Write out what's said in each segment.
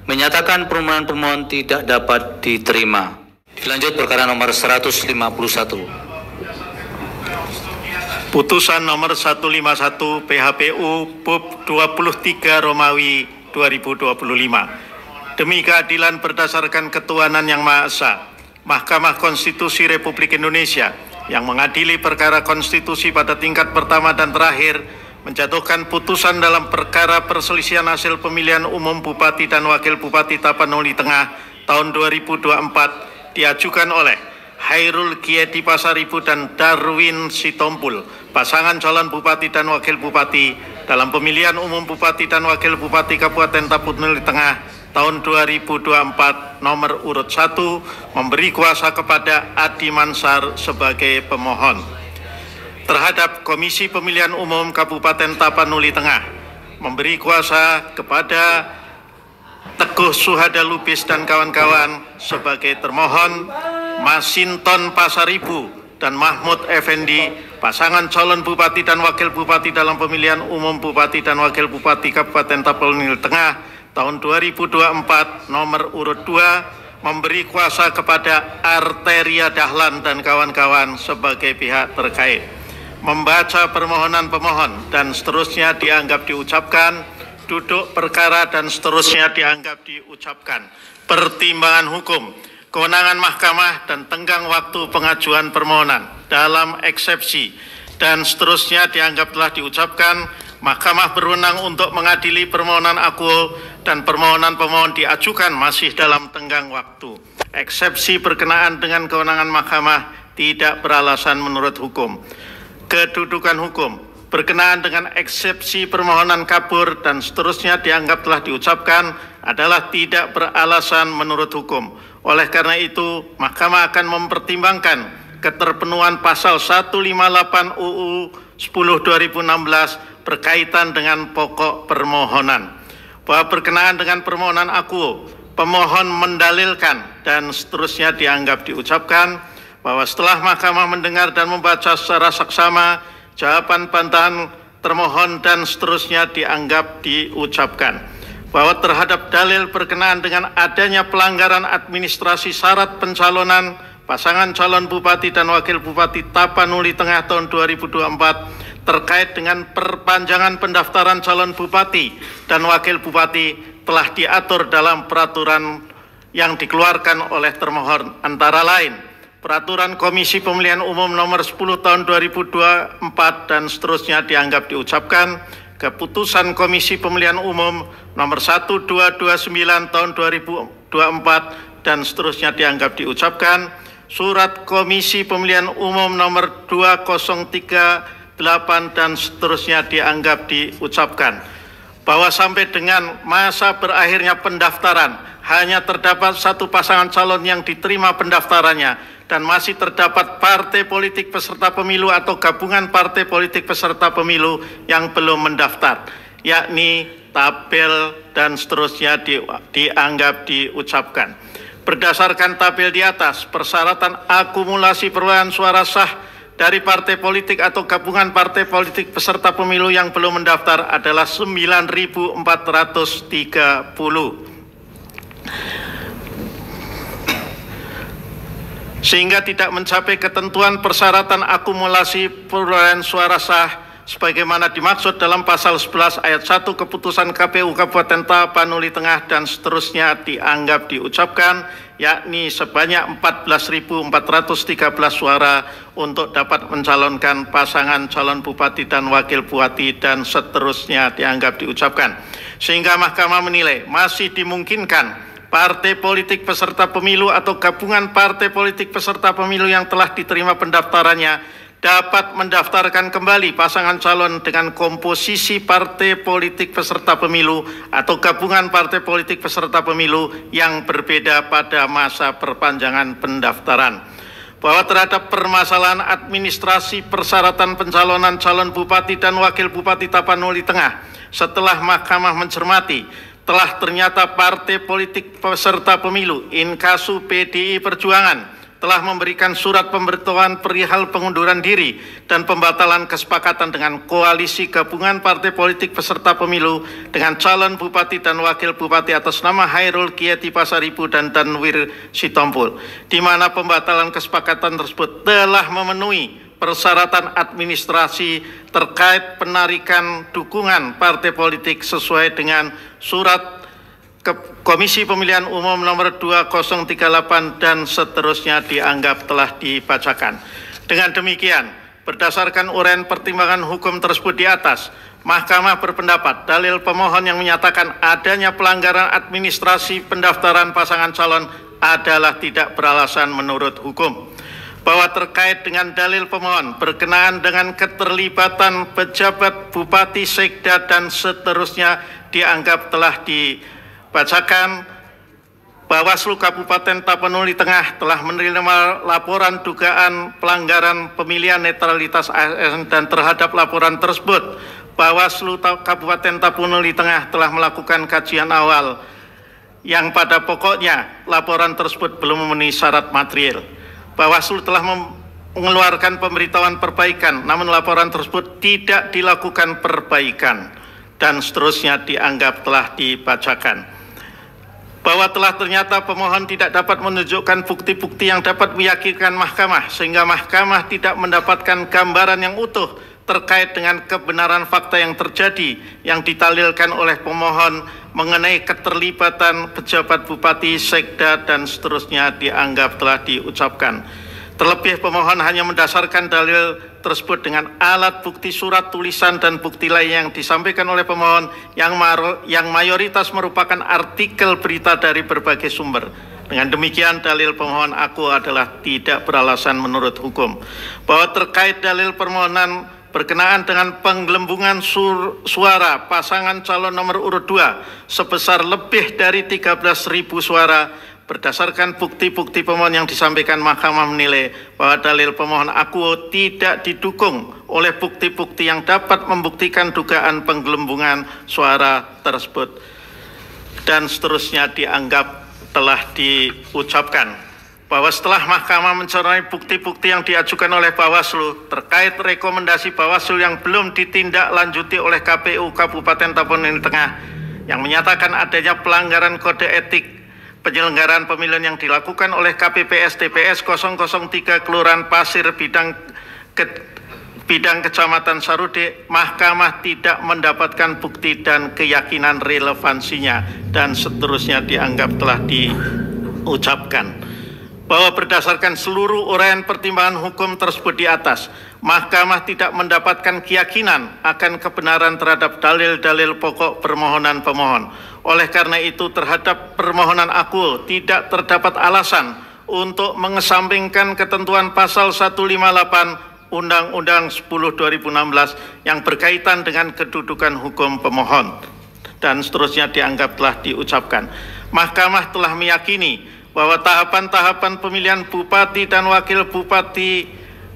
menyatakan permohonan pemohon tidak dapat diterima. Dilanjut perkara nomor 151. Putusan nomor 151 PHPU Bab 23 Romawi 2025. Demi keadilan berdasarkan ketuhanan yang Maha Esa, Mahkamah Konstitusi Republik Indonesia yang mengadili perkara konstitusi pada tingkat pertama dan terakhir menjatuhkan putusan dalam perkara perselisihan hasil pemilihan umum Bupati dan Wakil Bupati Tapanuli Tengah tahun 2024 diajukan oleh Hairul Giedi Pasaribu dan Darwin Sitompul, pasangan calon Bupati dan Wakil Bupati dalam pemilihan umum Bupati dan Wakil Bupati Kabupaten Tapanuli Tengah tahun 2024 nomor urut 1, memberi kuasa kepada Adi Mansar sebagai pemohon. Terhadap Komisi Pemilihan Umum Kabupaten Tapanuli Tengah, memberi kuasa kepada Teguh Suhada Lubis dan kawan-kawan sebagai termohon, Masinton Pasaribu dan Mahmud Effendi, pasangan calon Bupati dan Wakil Bupati dalam pemilihan umum Bupati dan Wakil Bupati Kabupaten Tapanuli Tengah tahun 2024 nomor urut 2, memberi kuasa kepada Arteria Dahlan dan kawan-kawan sebagai pihak terkait. Membaca permohonan pemohon dan seterusnya dianggap diucapkan, duduk perkara dan seterusnya dianggap diucapkan. Pertimbangan hukum, kewenangan mahkamah dan tenggang waktu pengajuan permohonan dalam eksepsi dan seterusnya dianggap telah diucapkan. Mahkamah berwenang untuk mengadili permohonan akuo dan permohonan pemohon diajukan masih dalam tenggang waktu. Eksepsi berkenaan dengan kewenangan mahkamah tidak beralasan menurut hukum. Kedudukan hukum berkenaan dengan eksepsi permohonan kabur dan seterusnya dianggap telah diucapkan adalah tidak beralasan menurut hukum. Oleh karena itu, Mahkamah akan mempertimbangkan keterpenuhan pasal 158 UU 10/2016 berkaitan dengan pokok permohonan. Bahwa berkenaan dengan permohonan akuo, pemohon mendalilkan dan seterusnya dianggap diucapkan bahwa setelah Mahkamah mendengar dan membaca secara saksama jawaban bantahan termohon dan seterusnya dianggap diucapkan. Bahwa terhadap dalil berkenaan dengan adanya pelanggaran administrasi syarat pencalonan pasangan calon Bupati dan Wakil Bupati Tapanuli Tengah tahun 2024 terkait dengan perpanjangan pendaftaran calon Bupati dan Wakil Bupati telah diatur dalam peraturan yang dikeluarkan oleh termohon, antara lain Peraturan Komisi Pemilihan Umum nomor 10 tahun 2024 dan seterusnya dianggap diucapkan. Keputusan Komisi Pemilihan Umum nomor 1229 tahun 2024 dan seterusnya dianggap diucapkan. Surat Komisi Pemilihan Umum nomor 2038 dan seterusnya dianggap diucapkan. Bahwa sampai dengan masa berakhirnya pendaftaran hanya terdapat satu pasangan calon yang diterima pendaftarannya dan masih terdapat partai politik peserta pemilu atau gabungan partai politik peserta pemilu yang belum mendaftar, yakni tabel dan seterusnya dianggap diucapkan. Berdasarkan tabel di atas, persyaratan akumulasi perolehan suara sah dari partai politik atau gabungan partai politik peserta pemilu yang belum mendaftar adalah 9.430. Sehingga tidak mencapai ketentuan persyaratan akumulasi perolehan suara sah sebagaimana dimaksud dalam pasal 11 ayat 1 keputusan KPU Kabupaten Tapanuli Tengah dan seterusnya dianggap diucapkan, yakni sebanyak 14.413 suara untuk dapat mencalonkan pasangan calon bupati dan wakil bupati dan seterusnya dianggap diucapkan. Sehingga Mahkamah menilai masih dimungkinkan partai politik peserta pemilu atau gabungan partai politik peserta pemilu yang telah diterima pendaftarannya dapat mendaftarkan kembali pasangan calon dengan komposisi partai politik peserta pemilu atau gabungan partai politik peserta pemilu yang berbeda pada masa perpanjangan pendaftaran. Bahwa terhadap permasalahan administrasi persyaratan pencalonan calon bupati dan wakil bupati Tapanuli Tengah, setelah Mahkamah mencermati telah ternyata partai politik peserta pemilu inkasu PDI Perjuangan telah memberikan surat pemberitahuan perihal pengunduran diri dan pembatalan kesepakatan dengan koalisi gabungan partai politik peserta pemilu dengan calon bupati dan wakil bupati atas nama Hairul Kieti Pasaribu dan Danwir Sitompul, di mana pembatalan kesepakatan tersebut telah memenuhi persyaratan administrasi terkait penarikan dukungan partai politik sesuai dengan surat Komisi Pemilihan Umum nomor 2038 dan seterusnya dianggap telah dibacakan. Dengan demikian, berdasarkan uraian pertimbangan hukum tersebut di atas, Mahkamah berpendapat dalil pemohon yang menyatakan adanya pelanggaran administrasi pendaftaran pasangan calon adalah tidak beralasan menurut hukum. Bahwa terkait dengan dalil pemohon berkenaan dengan keterlibatan pejabat bupati, sekda, dan seterusnya dianggap telah dibacakan. Bawaslu Kabupaten Tapanuli Tengah telah menerima laporan dugaan pelanggaran pemilihan netralitas ASN dan terhadap laporan tersebut, Bawaslu Kabupaten Tapanuli Tengah telah melakukan kajian awal yang pada pokoknya laporan tersebut belum memenuhi syarat material. Bawaslu telah mengeluarkan pemberitahuan perbaikan, namun laporan tersebut tidak dilakukan perbaikan dan seterusnya dianggap telah dibacakan. Bahwa telah ternyata pemohon tidak dapat menunjukkan bukti-bukti yang dapat meyakinkan mahkamah, sehingga mahkamah tidak mendapatkan gambaran yang utuh terkait dengan kebenaran fakta yang terjadi yang ditalilkan oleh pemohon mengenai keterlibatan pejabat bupati, sekda, dan seterusnya dianggap telah diucapkan. Terlebih pemohon hanya mendasarkan dalil tersebut dengan alat bukti surat tulisan dan bukti lain yang disampaikan oleh pemohon yang mayoritas merupakan artikel berita dari berbagai sumber. Dengan demikian dalil pemohon aku adalah tidak beralasan menurut hukum. Bahwa terkait dalil permohonan berkenaan dengan penggelembungan suara pasangan calon nomor urut 2 sebesar lebih dari 13.000 suara, berdasarkan bukti-bukti pemohon yang disampaikan, mahkamah menilai bahwa dalil pemohon aku tidak didukung oleh bukti-bukti yang dapat membuktikan dugaan penggelembungan suara tersebut dan seterusnya dianggap telah diucapkan. Bahwa setelah mahkamah mencermati bukti-bukti yang diajukan oleh Bawaslu terkait rekomendasi Bawaslu yang belum ditindaklanjuti oleh KPU Kabupaten Tapanuli Tengah yang menyatakan adanya pelanggaran kode etik penyelenggaraan pemilihan yang dilakukan oleh KPPS TPS 003 Kelurahan Pasir Bidang Kecamatan Sarude, mahkamah tidak mendapatkan bukti dan keyakinan relevansinya dan seterusnya dianggap telah diucapkan. Bahwa berdasarkan seluruh uraian pertimbangan hukum tersebut di atas, mahkamah tidak mendapatkan keyakinan akan kebenaran terhadap dalil-dalil pokok permohonan pemohon. Oleh karena itu terhadap permohonan aku tidak terdapat alasan untuk mengesampingkan ketentuan pasal 158 Undang-Undang 10 2016 yang berkaitan dengan kedudukan hukum pemohon dan seterusnya dianggap telah diucapkan. Mahkamah telah meyakini bahwa tahapan-tahapan pemilihan bupati dan wakil bupati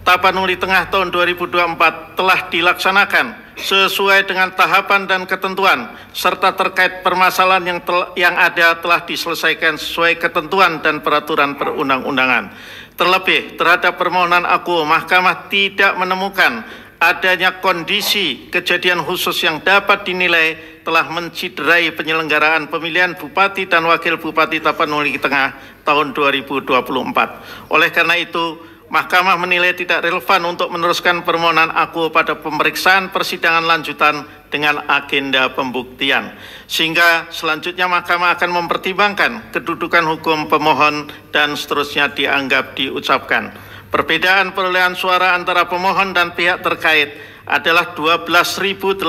Tapanuli Tengah tahun 2024 telah dilaksanakan sesuai dengan tahapan dan ketentuan serta terkait permasalahan yang ada telah diselesaikan sesuai ketentuan dan peraturan perundang-undangan. Terlebih terhadap permohonan aku, mahkamah tidak menemukan adanya kondisi kejadian khusus yang dapat dinilai telah menciderai penyelenggaraan pemilihan bupati dan wakil bupati Tapanuli Tengah tahun 2024. Oleh karena itu, mahkamah menilai tidak relevan untuk meneruskan permohonan aku pada pemeriksaan persidangan lanjutan dengan agenda pembuktian. Sehingga selanjutnya mahkamah akan mempertimbangkan kedudukan hukum pemohon dan seterusnya dianggap diucapkan. Perbedaan perolehan suara antara pemohon dan pihak terkait adalah 12.887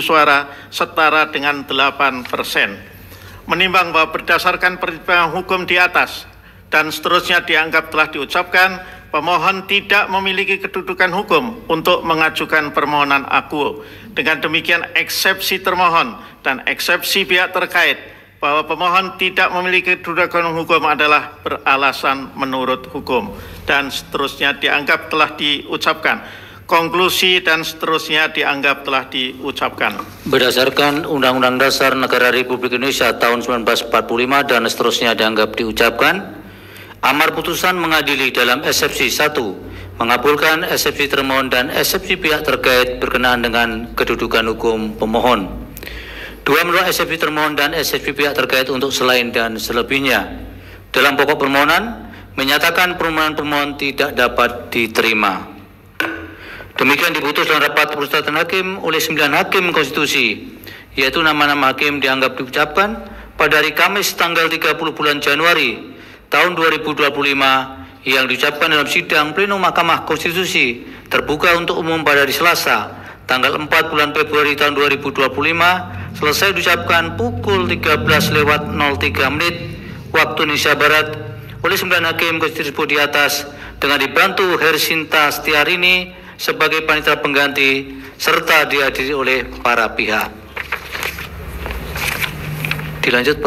suara setara dengan 8%. Menimbang bahwa berdasarkan pertimbangan hukum di atas dan seterusnya dianggap telah diucapkan, pemohon tidak memiliki kedudukan hukum untuk mengajukan permohonan aku. Dengan demikian eksepsi termohon dan eksepsi pihak terkait bahwa pemohon tidak memiliki kedudukan hukum adalah beralasan menurut hukum dan seterusnya dianggap telah diucapkan. Konklusi dan seterusnya dianggap telah diucapkan. Berdasarkan Undang-Undang Dasar Negara Republik Indonesia tahun 1945 dan seterusnya dianggap diucapkan. Amar putusan mengadili dalam eksepsi 1, mengabulkan eksepsi termohon dan eksepsi pihak terkait berkenaan dengan kedudukan hukum pemohon. 2, menolak eksepsi termohon dan eksepsi pihak terkait untuk selain dan selebihnya. Dalam pokok permohonan, menyatakan permohonan pemohon tidak dapat diterima. Demikian diputus dalam rapat permusyawaratan hakim oleh 9 hakim konstitusi, yaitu nama-nama hakim dianggap diucapkan pada hari Kamis tanggal 30 bulan Januari tahun 2025 yang diucapkan dalam sidang pleno Mahkamah Konstitusi terbuka untuk umum pada hari Selasa tanggal 4 bulan Februari tahun 2025 selesai diucapkan pukul 13:03 waktu Indonesia Barat oleh 9 hakim konstitusi di atas dengan dibantu Hersinta Setiarini sebagai panitia pengganti serta dihadiri oleh para pihak. Dilanjut